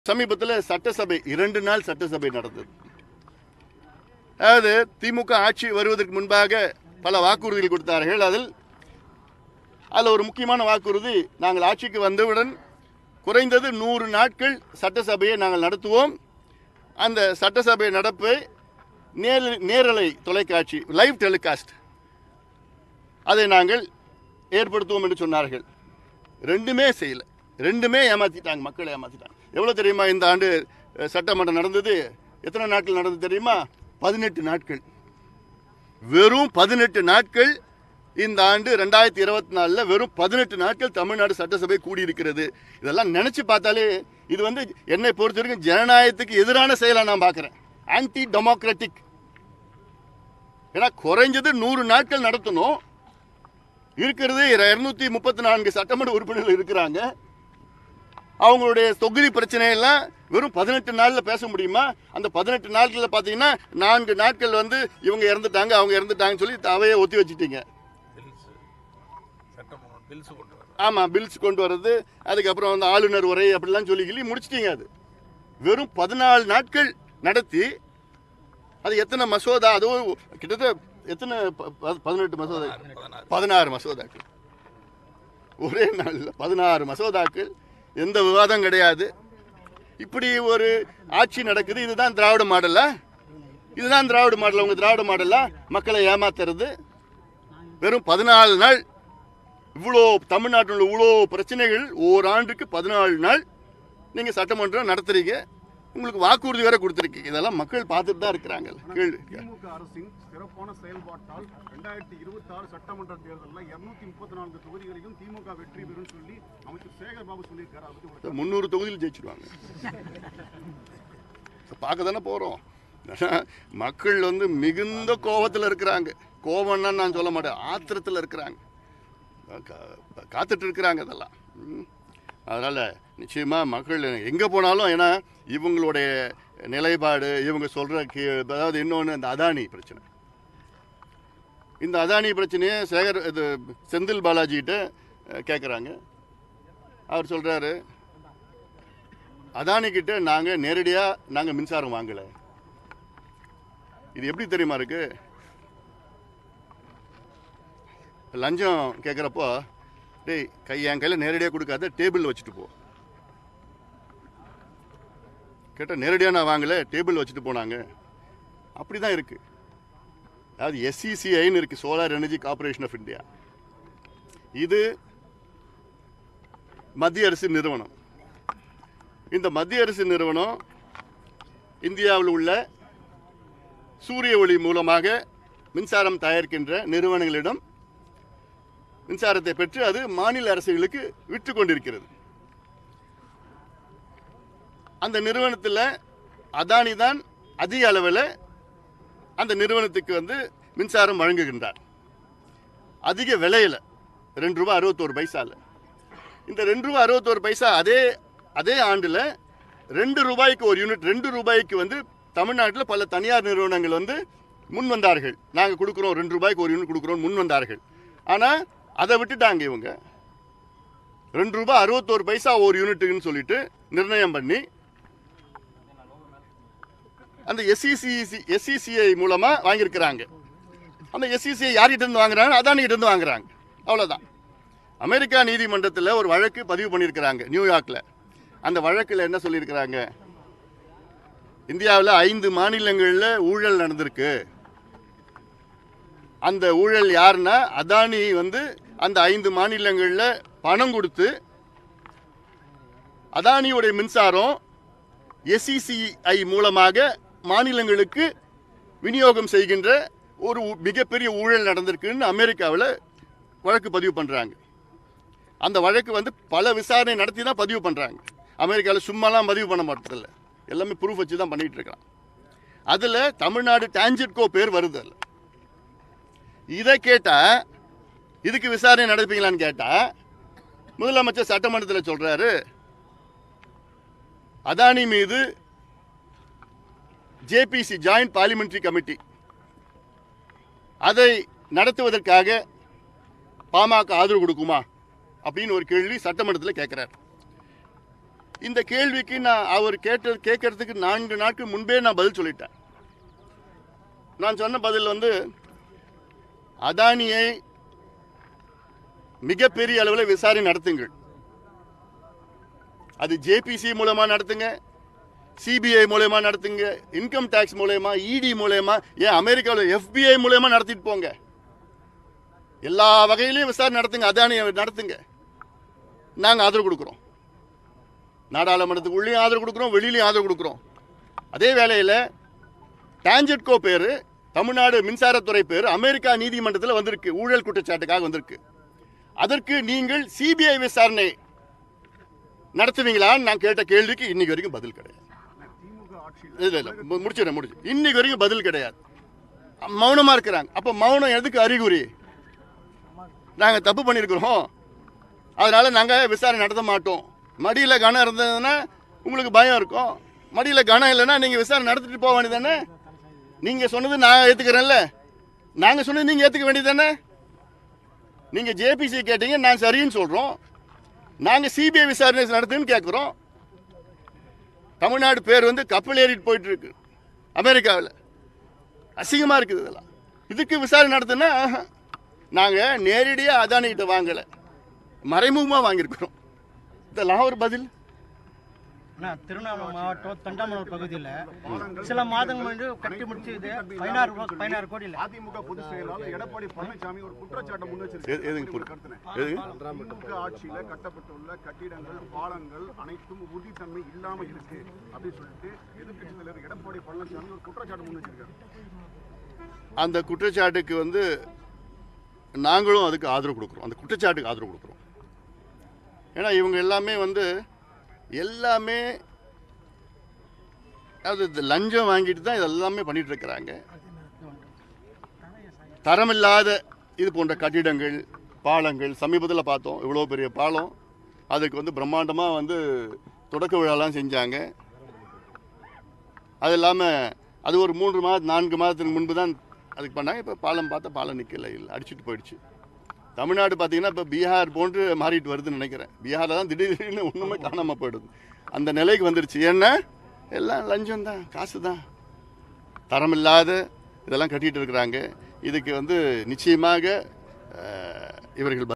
சமீபத்தில் சட்டசபை 2 நாள் சட்டசபை நடந்தது. அதாவது திமுக ஆட்சி வருவதற்கு முன்பாக பல வாக்குறுதிகள் கொடுத்தார்கள். அதில் ஒரு முக்கியமான வாக்குறுதி, நாங்கள் ஆட்சிக்கு வந்தவுடன் குறைந்தது 100 நாட்கள் சட்டசபையை நாங்கள் நடத்துவோம். அந்த சட்டசபை நடப்பை நேரலை தொலைக்காட்சி லைவ் டெலிகாஸ்ட் அதை நாங்கள் ஏற்படுத்துவோம் என்று சொன்னார்கள். ரெண்டுமே செய்யலை, ரெண்டுமே ஏமாற்றிட்டாங்க, மக்களை ஏமாற்றிட்டாங்க. எவ்வளோ தெரியுமா? இந்த ஆண்டு சட்டமன்றம் நடந்தது எத்தனை நாட்கள் நடந்தது தெரியுமா? 18 நாட்கள். வெறும் 18 நாட்கள். இந்த ஆண்டு 2024 வெறும் 18 நாட்கள் தமிழ்நாடு சட்டசபை கூடியிருக்கிறது. இதெல்லாம் நினைச்சு பார்த்தாலே இது என்னை பொறுத்த வரைக்கும் ஜனநாயகத்துக்கு எதிரான செயலை நான் பார்க்குறேன். Anti democratic. ஏன்னா குறைஞ்சது 100 நாட்கள் நடத்தணும். இருக்கிறது 234 சட்டமன்ற உறுப்பினர்கள் இருக்கிறாங்க. அவங்களுடைய தொகுதி பிரச்சனையெல்லாம் வெறும் 18 நாளில் பேச முடியுமா? அந்த 18 நாட்களில் பார்த்தீங்கன்னா 4 நாட்கள் இவங்க இறந்துட்டாங்க, அவங்க இறந்துட்டாங்கன்னு சொல்லி அவையை ஒத்தி வச்சுட்டீங்க. ஆமாம், பில்ஸ் கொண்டு வர்றது, அதுக்கப்புறம் ஆளுநர் உரை அப்படிலாம் சொல்லி முடிச்சிட்டீங்க. அது வெறும் 14 நாட்கள் நடத்தி அது எத்தனை மசோதா? அதுவும் கிட்டத்தட்ட எத்தனை 18 மசோதா, 16 மசோதாக்கள் ஒரே நாளில் 16 மசோதாக்கள். எந்த விவாதம் கிடையாது. இப்படி ஒரு ஆட்சி நடக்குது. இதுதான் திராவிட மாடலா? இதுதான் திராவிட மாடல்? உங்க திராவிட மாடலா மக்களை ஏமாத்துறது? வெறும் 14 நாள். இவ்வளோ தமிழ்நாட்டில் இவ்வளோ பிரச்சனைகள், ஓராண்டுக்கு 14 நாள் நீங்கள் சட்டமன்றம் நடத்துறீங்க. உங்களுக்கு வாக்குறுதி வேற கொடுத்துருக்கீங்க. இதெல்லாம் மக்கள் பார்த்துட்டு தான் இருக்கிறாங்க. திமுக அரசின் சிறப்பான செயல்பாட்டால் 2026 சட்டமன்ற தேர்தலில் 234 தொகுதிகளிலும் திமுக வெற்றி பெறும் சொல்லி அமைச்சர் சேகர் பாபு சொல்லியிருக்காரு. 300 தொகுதியில் ஜெயிச்சிருவாங்க. பார்க்க தானே போகிறோம். மக்கள் மிகுந்த கோபத்தில் இருக்கிறாங்க. கோபம்னா நான் சொல்ல மாட்டேன், ஆத்திரத்தில் இருக்கிறாங்க, காத்துட்டு இருக்கிறாங்க. அதெல்லாம் அதனால் நிச்சயமாக மக்கள் எங்கே போனாலும், ஏன்னா இவங்களுடைய நிலைப்பாடு, இவங்க சொல்கிற அதாவது இன்னொன்று, இந்த அதானி பிரச்சனை. இந்த அதானி பிரச்சனையை செந்தில் பாலாஜிகிட்ட கேட்குறாங்க. அவர் சொல்கிறாரு, அதானிக்கிட்ட நாங்கள் நேரடியாக மின்சாரம் வாங்கலை. இது எப்படி தெரியுமா இருக்கு? லஞ்சம் கேட்குறப்போ, டேய் என் கையில் நேரடியாக கொடுக்காத, டேபிள் வச்சுட்டு போ. கேட்டால் நேரடியாக நான் வாங்கலை, டேபிள் வச்சுட்டு போனாங்க. அப்படி தான் இருக்குது. அதாவது SECIன்னு இருக்குது, solar energy corporation of India. இது மத்திய அரசு நிறுவனம். இந்த மத்திய அரசு நிறுவனம் இந்தியாவில் உள்ள சூரிய ஒளி மூலமாக மின்சாரம் தயாரிக்கின்ற நிறுவனங்களிடம் மின்சாரத்தை பெற்று அது மாநில அரசுகளுக்கு விற்று கொண்டிருக்கிறது. அந்த நிறுவனத்தில் அதானி தான் அதிக அளவில் அந்த நிறுவனத்துக்கு மின்சாரம் வழங்குகின்றார். அதிக விலையில், ₹2.61. இந்த ₹2.61 அதே ஆண்டில் ₹2 ஒரு யூனிட், ₹2 தமிழ்நாட்டில் பல தனியார் நிறுவனங்கள் முன் வந்தார்கள். நாங்கள் கொடுக்குறோம், ₹2 ஒரு யூனிட் கொடுக்குறோம் முன் வந்தார்கள். ஆனால் அதை விட்டுட்டாங்க இவங்க. ₹2.61 ஒரு யூனிட்டுன்னு சொல்லிட்டு நிர்ணயம் பண்ணி அந்த SECI மூலமாக வாங்கியிருக்கிறாங்க. அந்த SECI யார்கிட்ட இருந்து வாங்குறாங்க? அதானிகிட்ட இருந்து வாங்குறாங்க. அவ்வளோதான். அமெரிக்கா நீதிமன்றத்தில் ஒரு வழக்கு பதிவு பண்ணியிருக்கிறாங்க, நியூயார்க்கில். அந்த வழக்கில் என்ன சொல்லியிருக்கிறாங்க? இந்தியாவில் 5 மாநிலங்களில் ஊழல் நடந்திருக்கு. அந்த ஊழல் யாருன்னா, அதானி அந்த 5 மாநிலங்களில் பணம் கொடுத்து அதானியுடைய மின்சாரம் SECI மூலமாக மாநிலங்களுக்கு விநியோகம் செய்கின்ற ஒரு மிகப்பெரிய ஊழல் நடந்திருக்குன்னு அமெரிக்காவில் வழக்கு பதிவு பண்ணுறாங்க. அந்த வழக்கு பல விசாரணை நடத்தி தான் பதிவு பண்ணுறாங்க. அமெரிக்காவில் சும்மாலாம் பதிவு பண்ண மாட்டதில்ல, எல்லாமே ப்ரூஃப் வச்சு தான் பண்ணிகிட்டு இருக்கிறான். அதில் தமிழ்நாடு டான்ஜெட்கோ பேர் வருது. அதில் இதை கேட்டால், இதுக்கு விசாரணை நடப்பீங்களான்னு கேட்டால், முதலமைச்சர் சட்டமன்றத்தில் சொல்கிறாரு, அதானி மீது JPC ஜாயிண்ட் பார்லிமெண்டரி கமிட்டி அதை நடத்துவதற்காக பாமக ஆதரவு கொடுக்குமா அப்படின்னு ஒரு கேள்வி சட்டமன்றத்தில் கேட்குறாரு. இந்த கேள்விக்கு நான் அவர் கேட்கறதுக்கு 4 நாட்கள் முன்பே நான் பதில் சொல்லிட்டேன். நான் சொன்ன பதில் வந்து அதானியை மிகப்பெரிய அளவில் விசாரணை நடத்துங்கள். அது ஜேபிசி மூலமா நடத்துங்க, சிபிஐ மூலமா நடத்துங்க, இன்கம் டாக்ஸ் மூலமா, இடி மூலமா, ஏன் அமெரிக்காவில் FBI மூலமா நடத்திட்டு போங்க. எல்லா வகையிலையும் விசாரணை நடத்துங்க, அதானியை நடத்துங்க. நாங்கள் ஆதரவு கொடுக்குறோம். நாடாளுமன்றத்துக்குள்ளேயும் ஆதரவு கொடுக்குறோம், வெளியிலையும் ஆதரவு கொடுக்குறோம். அதே வேளையில் டான்ஜெட்கோ பேர், தமிழ்நாடு மின்சாரத்துறை பேர் அமெரிக்கா நீதிமன்றத்தில் வந்திருக்கு, ஊழல் குற்றச்சாட்டுக்காக வந்திருக்கு. அதற்கு நீங்கள் சிபிஐ விசாரணை நடத்துவீங்களான்னு நான் கேட்ட கேள்விக்கு இன்னைக்கு வரைக்கும் பதில் கிடையாது. முடிச்சு இன்னைக்கு வரைக்கும் பதில் கிடையாது. மௌனமா இருக்கிறாங்க. அப்ப மௌனம் எதுக்கு அறிகுறி? நாங்க தப்பு பண்ணியிருக்கிறோம், அதனால நாங்க விசாரணை நடத்த மாட்டோம். மடியில கனம் இருந்ததுன்னா உங்களுக்கு பயம் இருக்கும், மடியில கனம் இல்லைன்னா நீங்க விசாரணை நடத்திட்டு போக வேண்டியதானே. நீங்க சொன்னது நான் ஏத்துக்கிறேன்ல, நாங்க சொன்னது நீங்க ஏத்துக்க வேண்டியதானே. நீங்க ஜேபிசி கேட்டீங்க, நான் சரின்னு சொல்றோம். நாங்க சிபிஐ விசாரணை நடத்துன்னு கேட்கிறோம். தமிழ்நாடு பேர் வந்து கப்பல் ஏறிட்டு போயிட்டு இருக்கு அமெரிக்காவில். அசிங்கமா இருக்குது இதெல்லாம். இதுக்கு விசாரணை நடத்துனா நாங்கள் நேரடியாக அதானிகிட்ட வாங்கலை, மறைமுகமாக வாங்கியிருக்கிறோம். இதெல்லாம் ஒரு பதில். திருவண்ணாமலை மாவட்டம் தண்டாமலூர் பகுதியில் சில மாதங்கள் வந்து கட்டி முடிச்சு 16 கோடியில் அதிமுக பொதுச் செயலாளர் எடப்பாடி பழனிசாமி ஒரு குற்றச்சாட்டை திமுக ஆட்சியில கட்டப்பட்டுள்ள கட்டிடங்கள், பாலங்கள் அனைத்தும் உறுதித்தன்மை இல்லாம இருக்கு அப்படின்னு சொல்லிட்டு எதிர்க்கட்சி தலைவர் எடப்பாடி பழனிசாமி ஒரு குற்றச்சாட்டு முன் வச்சிருக்காரு. அந்த குற்றச்சாட்டுக்கு வந்து நாங்களும் அதுக்கு ஆதரவு கொடுக்குறோம், அந்த குற்றச்சாட்டுக்கு ஆதரவு கொடுக்குறோம். ஏன்னா இவங்க எல்லாமே அது லஞ்சம் வாங்கிட்டு தான் இதெல்லாமே பண்ணிட்டு இருக்கிறாங்க. தரமில்லாத இது போன்ற கட்டிடங்கள், பாலங்கள், சமீபத்தில் பார்த்தோம் இவ்வளோ பெரிய பாலம், அதுக்கு வந்து பிரம்மாண்டமாக வந்து தொடக்க விழாலாம் செஞ்சாங்க. அது இல்லாமல் அது ஒரு 3 மாதம் 4 மாதத்துக்கு முன்பு தான் அதுக்கு பண்ணாங்க. இப்போ பாலம் பார்த்தா பாலம் நிற்கலை, இல்லை அடிச்சுட்டு போயிடுச்சு. தமிழ்நாடு பார்த்தீங்கன்னா இப்போ பீகார் போன்று மாறிட்டு வருதுன்னு நினைக்கிறேன். பீகாரில் தான் திடீர்னு ஒன்றுமே காணாமல் போயிடுது. அந்த நிலைக்கு வந்துடுச்சு. ஏன்னா எல்லாம் லஞ்சம் தான், காசு தான், தரமில்லாத இதெல்லாம் கட்டிகிட்டு இருக்கிறாங்க. இதுக்கு வந்து நிச்சயமாக இவர்கள்